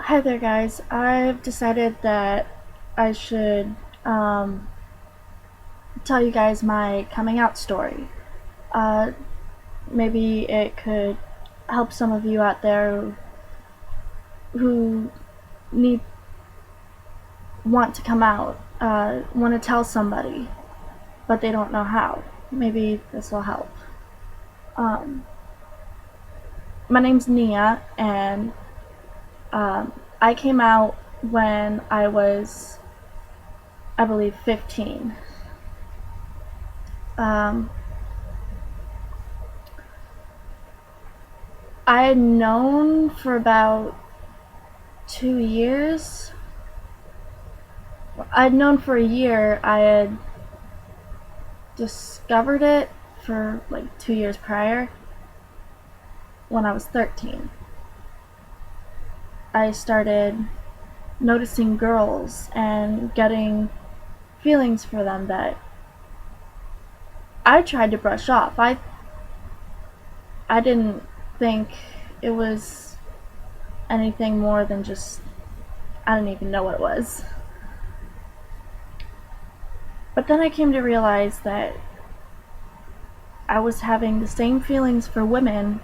Hi there, guys. I've decided that I should tell you guys my coming out story. Uh, Maybe it could help some of you out there who need want to come out, want to tell somebody, but they don't know how. Maybe this will help. Um, my name's Nia, and I came out when I was, I believe, 15. Um, I had known for about 2 years. I'd known for a year. I had discovered it for like 2 years prior when I was 13. I started noticing girls and getting feelings for them that I tried to brush off. I didn't think it was anything more than just, I didn't even know what it was. But then I came to realize that I was having the same feelings for women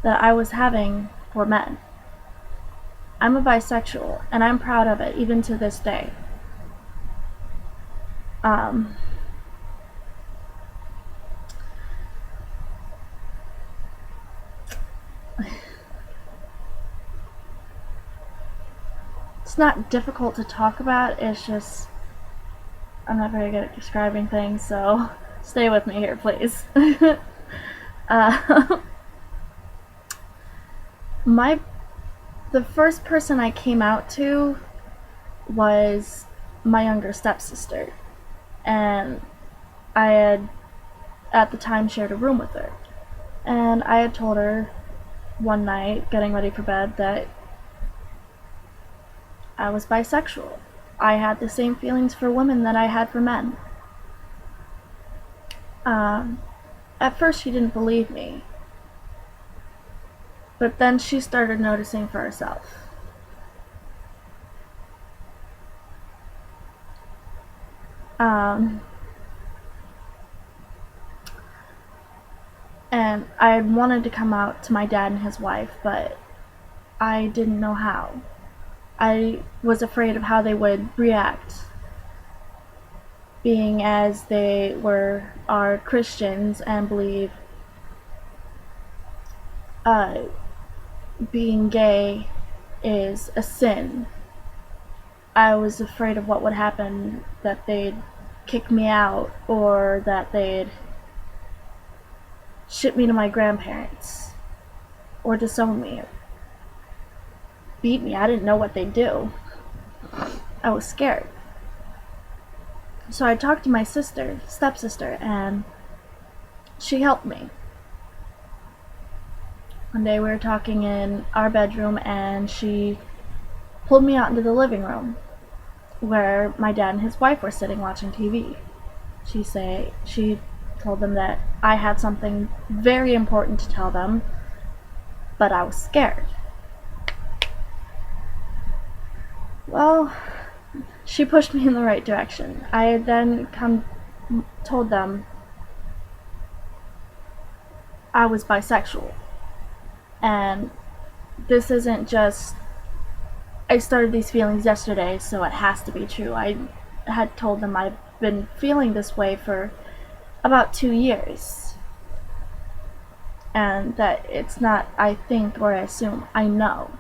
that I was having for men. I'm a bisexual, and I'm proud of it, even to this day. Um, it's not difficult to talk about, it's just, I'm not very good at describing things, so stay with me here, please. uh, my the first person I came out to was my younger stepsister, and I had at the time shared a room with her, and I had told her one night, getting ready for bed, that I was bisexual. I had the same feelings for women that I had for men. Um, at first, she didn't believe me, but then she started noticing for herself. Um, and I had wanted to come out to my dad and his wife, but I didn't know how. I was afraid of how they would react, being as they are Christians and believe uh, being gay is a sin. I was afraid of what would happen, that they'd kick me out or that they'd ship me to my grandparents or disown me, beat me. I didn't know what they'd do. I was scared. So I talked to my stepsister, and she helped me. One day we were talking in our bedroom, and she pulled me out into the living room where my dad and his wife were sitting watching TV. She told them that I had something very important to tell them, but I was scared. Well, she pushed me in the right direction. I had then told them I was bisexual. And this isn't just, I started these feelings yesterday, so it has to be true. I had told them I've been feeling this way for about 2 years. And that it's not I think or I assume, I know.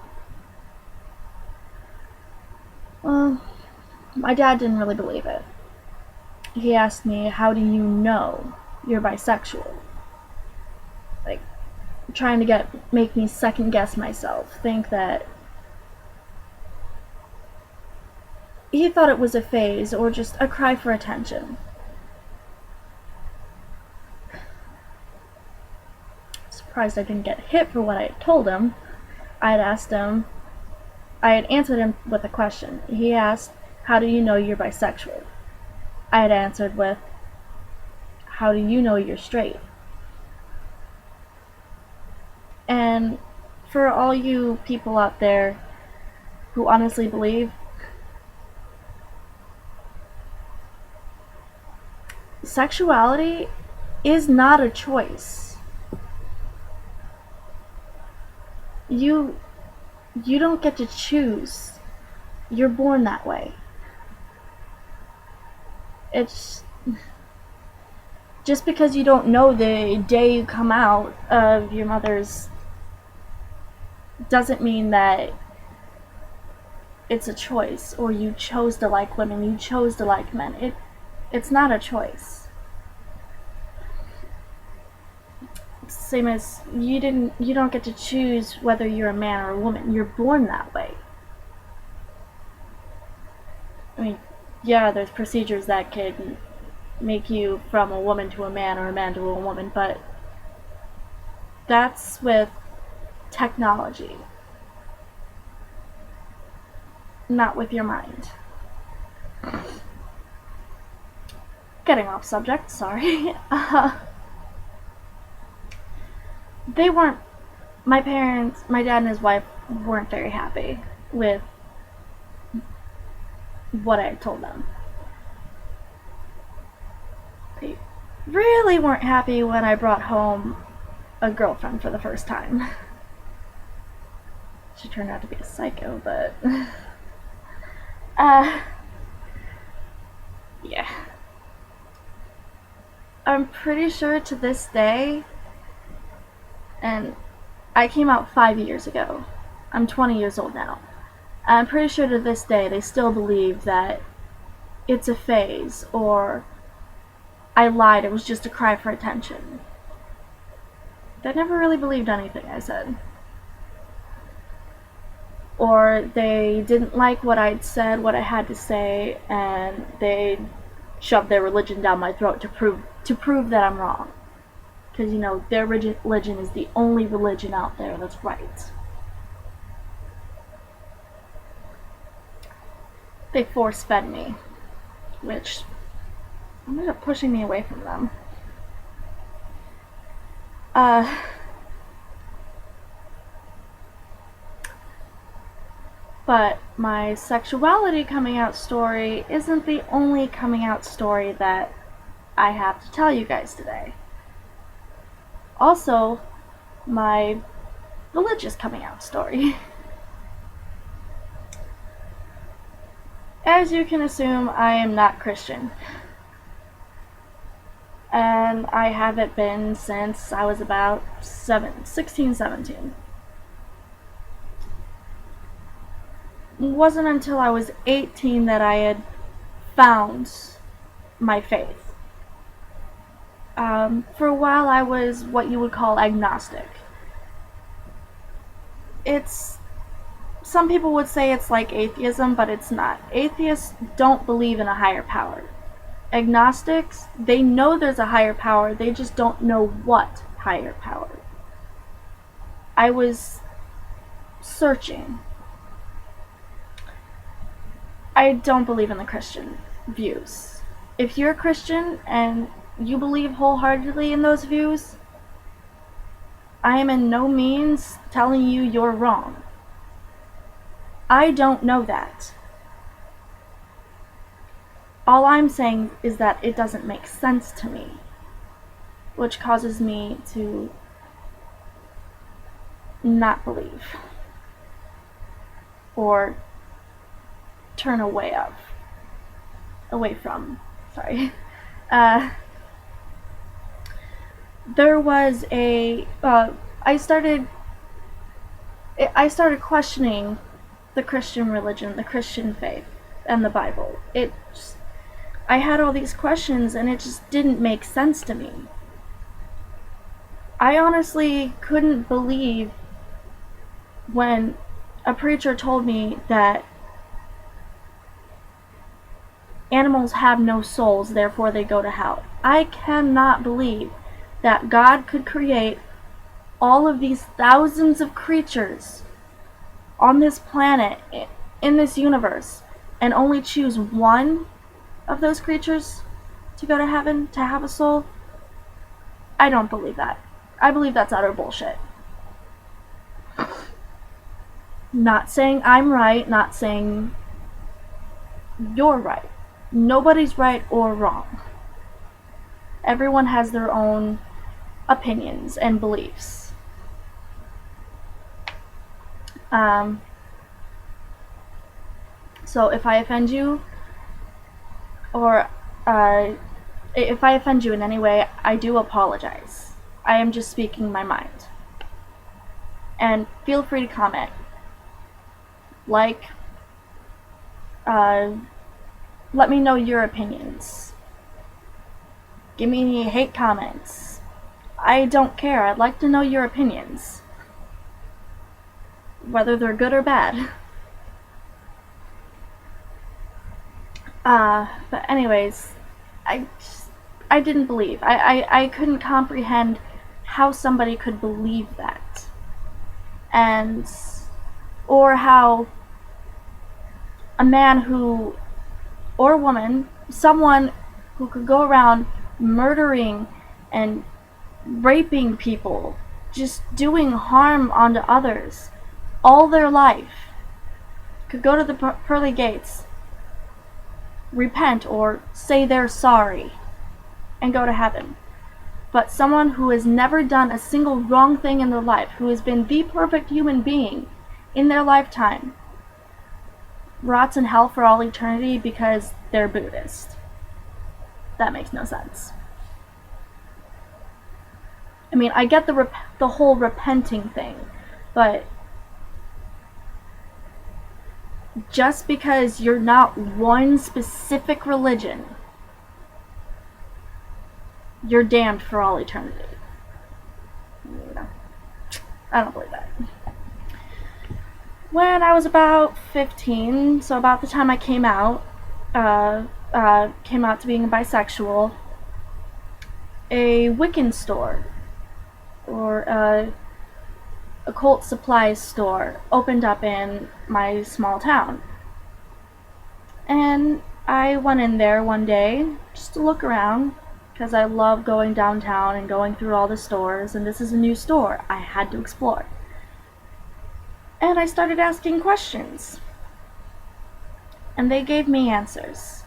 Well, my dad didn't really believe it. He asked me, how do you know you're bisexual? Like, trying to make me second guess myself, think that he thought it was a phase or just a cry for attention. Surprised I didn't get hit for what I had told him. I had answered him with a question. He asked, how do you know you're bisexual? I had answered with, how do you know you're straight? And for all you people out there who honestly believe sexuality is not a choice. You don't get to choose. You're born that way. It's just because you don't know the day you come out of your mother's doesn't mean that it's a choice, or you chose to like women, you chose to like men. It's not a choice. Same as you don't get to choose whether you're a man or a woman. You're born that way. I mean, yeah, there's procedures that could make you from a woman to a man or a man to a woman, but that's with technology, not with your mind. Getting off subject, sorry. They weren't, my parents, my dad and his wife weren't very happy with what I told them. They really weren't happy when I brought home a girlfriend for the first time. She turned out to be a psycho, but yeah. I'm pretty sure to this day, and I came out 5 years ago. I'm 20 years old now. I'm pretty sure to this day they still believe that it's a phase, or I lied, it was just a cry for attention. They never really believed anything I said. Or they didn't like what I'd said, what I had to say, and they shoved their religion down my throat to prove that I'm wrong. Because, you know, their religion is the only religion out there that's right. They force-fed me, which ended up pushing me away from them. But my sexuality coming out story isn't the only coming out story that I have to tell you guys today. Also, my religious coming out story. As you can assume, I am not Christian. And I haven't been since I was about 16, 17. It wasn't until I was 18 that I had found my faith. For a while I was what you would call agnostic. Some people would say it's like atheism, but it's not. Atheists don't believe in a higher power. Agnostics, they know there's a higher power, they just don't know what higher power. I was searching. I don't believe in the Christian views. If you're a Christian and you believe wholeheartedly in those views, I am in no means telling you you're wrong. I don't know that. All I'm saying is that it doesn't make sense to me, which causes me to not believe or turn away from. Sorry. There was I started questioning the Christian religion, the Christian faith, and the Bible. I had all these questions and it just didn't make sense to me. I honestly couldn't believe when a preacher told me that animals have no souls, therefore they go to hell. I cannot believe that God could create all of these thousands of creatures on this planet, in this universe, and only choose one of those creatures to go to heaven, to have a soul. I don't believe that. I believe that's utter bullshit. Not saying I'm right, not saying you're right. Nobody's right or wrong. Everyone has their own opinions and beliefs. So if I offend you, or if I offend you in any way, I do apologize. I am just speaking my mind. And feel free to comment. Like, let me know your opinions. Give me any hate comments. I don't care. I'd like to know your opinions. Whether they're good or bad. But anyways, I didn't believe. I couldn't comprehend how somebody could believe that. And, or how a man who, or a woman, someone who could go around murdering and raping people, just doing harm onto others all their life, could go to the pearly gates, repent or say they're sorry, and go to heaven. But someone who has never done a single wrong thing in their life, who has been the perfect human being in their lifetime, rots in hell for all eternity because they're Buddhist. That makes no sense. I mean, I get the whole repenting thing, but just because you're not one specific religion, you're damned for all eternity. I don't believe that. When I was about 15, so about the time I came out to being a bisexual, a Wiccan store, or a occult supplies store, opened up in my small town. And I went in there one day just to look around, because I love going downtown and going through all the stores, and this is a new store. I had to explore. And I started asking questions. And they gave me answers.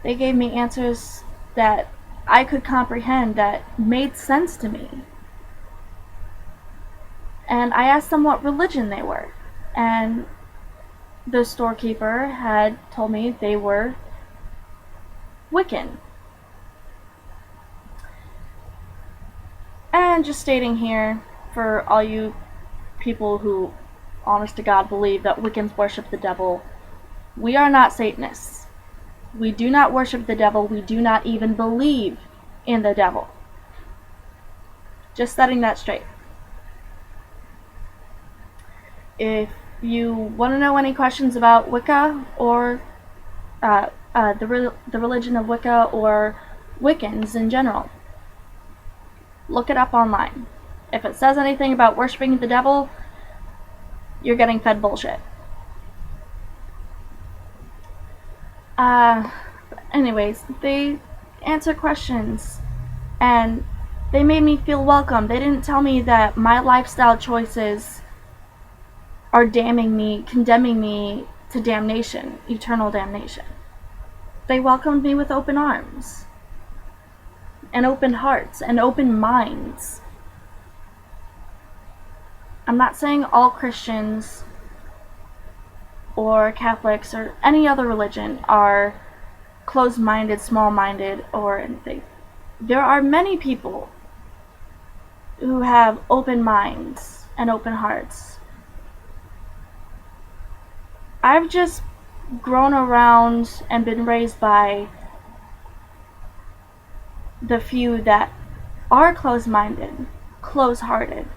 They gave me answers that I could comprehend, that made sense to me. And I asked them what religion they were. And the storekeeper had told me they were Wiccan. And just stating here, for all you people who, honest to God, believe that Wiccans worship the devil, we are not Satanists. We do not worship the devil. We do not even believe in the devil. Just setting that straight. If you want to know any questions about Wicca, or the religion of Wicca, or Wiccans in general, look it up online. If it says anything about worshiping the devil, you're getting fed bullshit. Anyways, they answer questions, and they made me feel welcome. They didn't tell me that my lifestyle choices are damning me, condemning me to damnation, eternal damnation. They welcomed me with open arms, and open hearts, and open minds. I'm not saying all Christians or Catholics or any other religion are closed-minded, small-minded, or anything. There are many people who have open minds and open hearts. I've just grown around and been raised by the few that are closed-minded, close-hearted,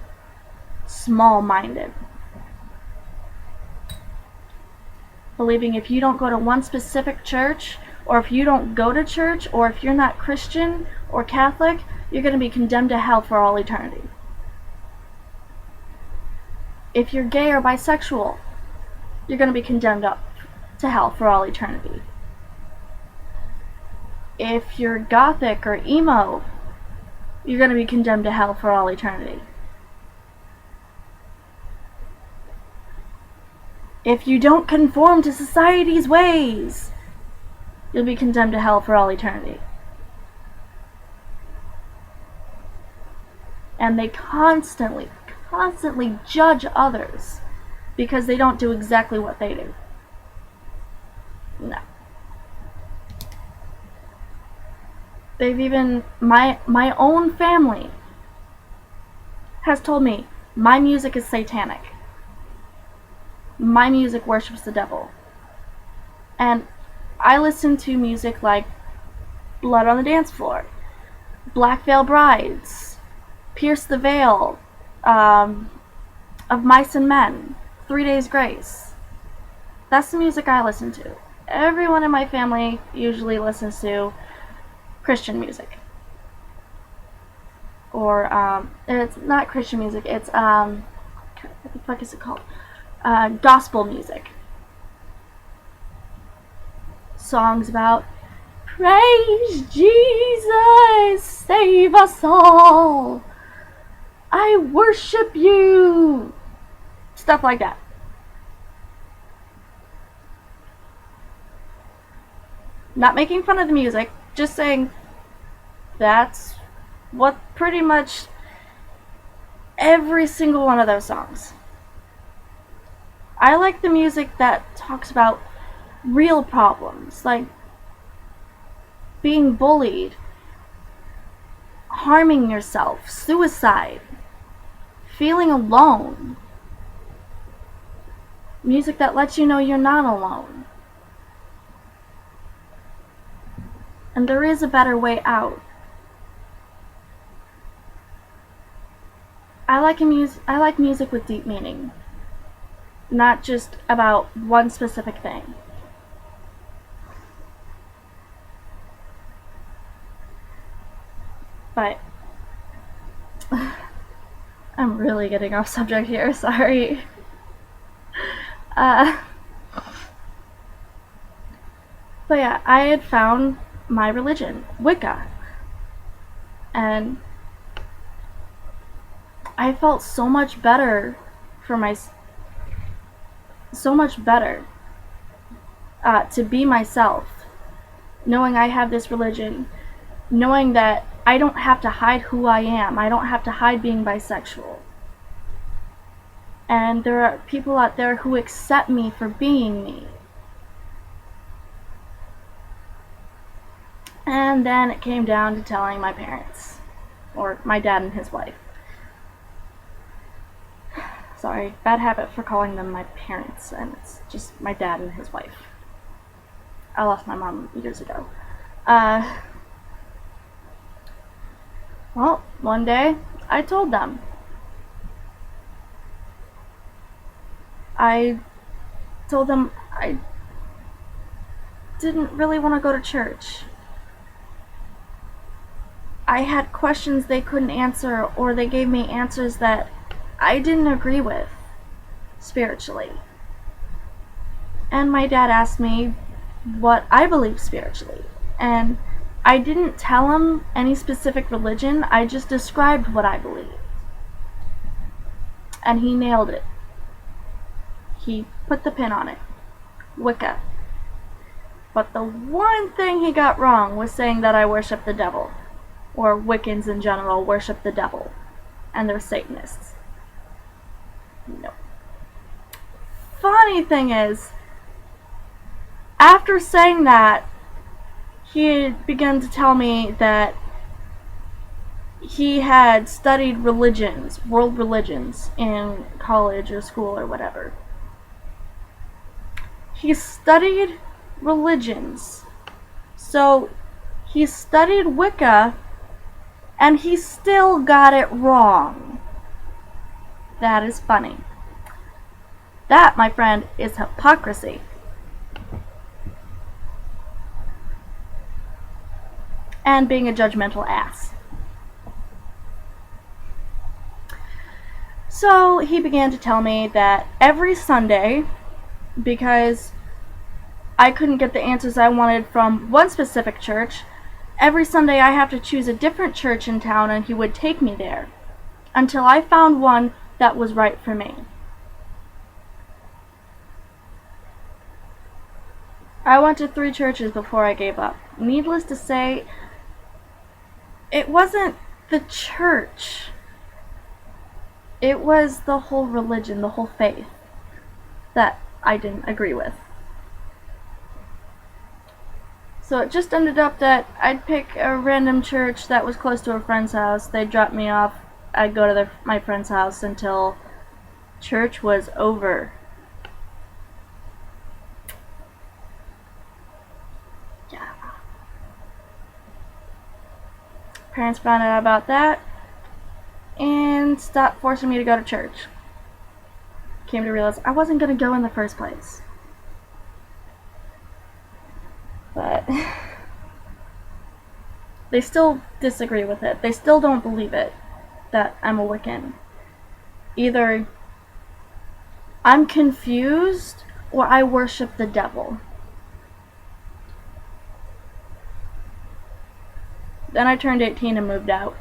small-minded. Believing if you don't go to one specific church, or if you don't go to church, or if you're not Christian or Catholic, you're going to be condemned to hell for all eternity. If you're gay or bisexual, you're going to be condemned up to hell for all eternity. If you're gothic or emo, you're going to be condemned to hell for all eternity. If you don't conform to society's ways, you'll be condemned to hell for all eternity. And they constantly judge others because they don't do exactly what they do. No. They've even, my own family has told me my music is satanic. My music worships the devil. And I listen to music like Blood on the Dance Floor, Black Veil Brides, Pierce the Veil, Of Mice and Men, 3 Days Grace. That's the music I listen to. Everyone in my family usually listens to Christian music. Or, it's not Christian music, it's, what the fuck is it called? Gospel music. Songs about, praise Jesus, save us all, I worship you, stuff like that. Not making fun of the music, just saying that's what pretty much every single one of those songs. I like the music that talks about real problems, like being bullied, harming yourself, suicide, feeling alone. Music that lets you know you're not alone. And there is a better way out. I like music with deep meaning, not just about one specific thing. But I'm really getting off subject here, sorry. But yeah, I had found my religion, Wicca, and I felt so much better to be myself, knowing I have this religion, knowing that I don't have to hide who I am, I don't have to hide being bisexual. And there are people out there who accept me for being me. And then it came down to telling my parents, or my dad and his wife. Sorry, bad habit for calling them my parents, and it's just my dad and his wife. I lost my mom years ago. Well, one day, I told them. I told them I didn't really want to go to church. I had questions they couldn't answer, or they gave me answers that I didn't agree with spiritually. And my dad asked me what I believe spiritually. And I didn't tell him any specific religion, I just described what I believed. And he nailed it. He put the pin on it. Wicca. But the one thing he got wrong was saying that I worship the devil. Or Wiccans in general worship the devil. And they're Satanists. No. Funny thing is, after saying that, he began to tell me that he had studied religions, world religions, in college or school or whatever. He studied religions. So, he studied Wicca, and he still got it wrong. That is funny. That, my friend, is hypocrisy. And being a judgmental ass. So he began to tell me that every Sunday, because I couldn't get the answers I wanted from one specific church, every Sunday I have to choose a different church in town, and he would take me there until I found one that was right for me. I went to 3 churches before I gave up. Needless to say, it wasn't the church. It was the whole religion, the whole faith, that I didn't agree with. So it just ended up that I'd pick a random church that was close to a friend's house. They'd drop me off. I'd go to my friend's house until church was over. Yeah. Parents found out about that and stopped forcing me to go to church. Came to realize I wasn't going to go in the first place. But they still disagree with it. They still don't believe it, that I'm a Wiccan. Either I'm confused or I worship the devil. Then I turned 18 and moved out.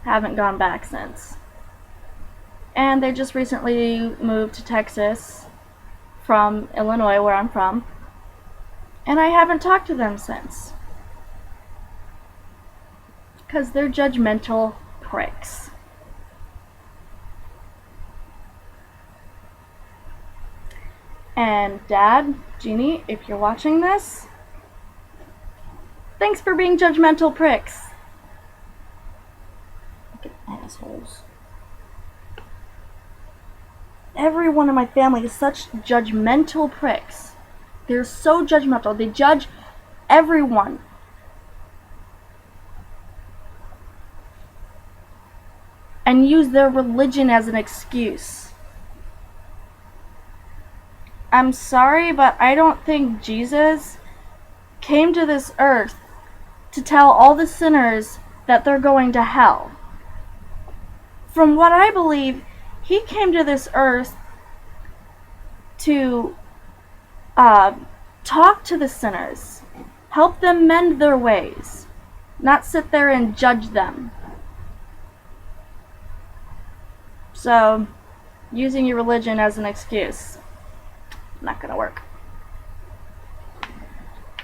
Haven't gone back since. And they just recently moved to Texas from Illinois, where I'm from, and I haven't talked to them since. Because they're judgmental pricks. And Dad, Jeannie, if you're watching this, thanks for being judgmental pricks. Fucking assholes. Everyone in my family is such judgmental pricks. They're so judgmental. They judge everyone. And use their religion as an excuse. I'm sorry, but I don't think Jesus came to this earth to tell all the sinners that they're going to hell. From what I believe, he came to this earth to talk to the sinners, help them mend their ways, not sit there and judge them. So, using your religion as an excuse, not gonna work.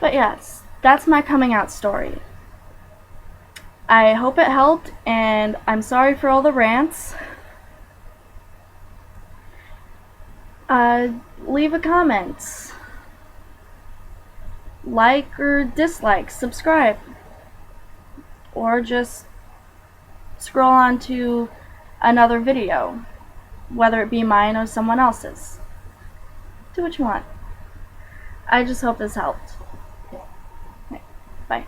But yes, that's my coming out story. I hope it helped, and I'm sorry for all the rants. Leave a comment. Like or dislike, subscribe. Or just scroll on to another video, whether it be mine or someone else's. Do what you want. I just hope this helped. Okay, bye.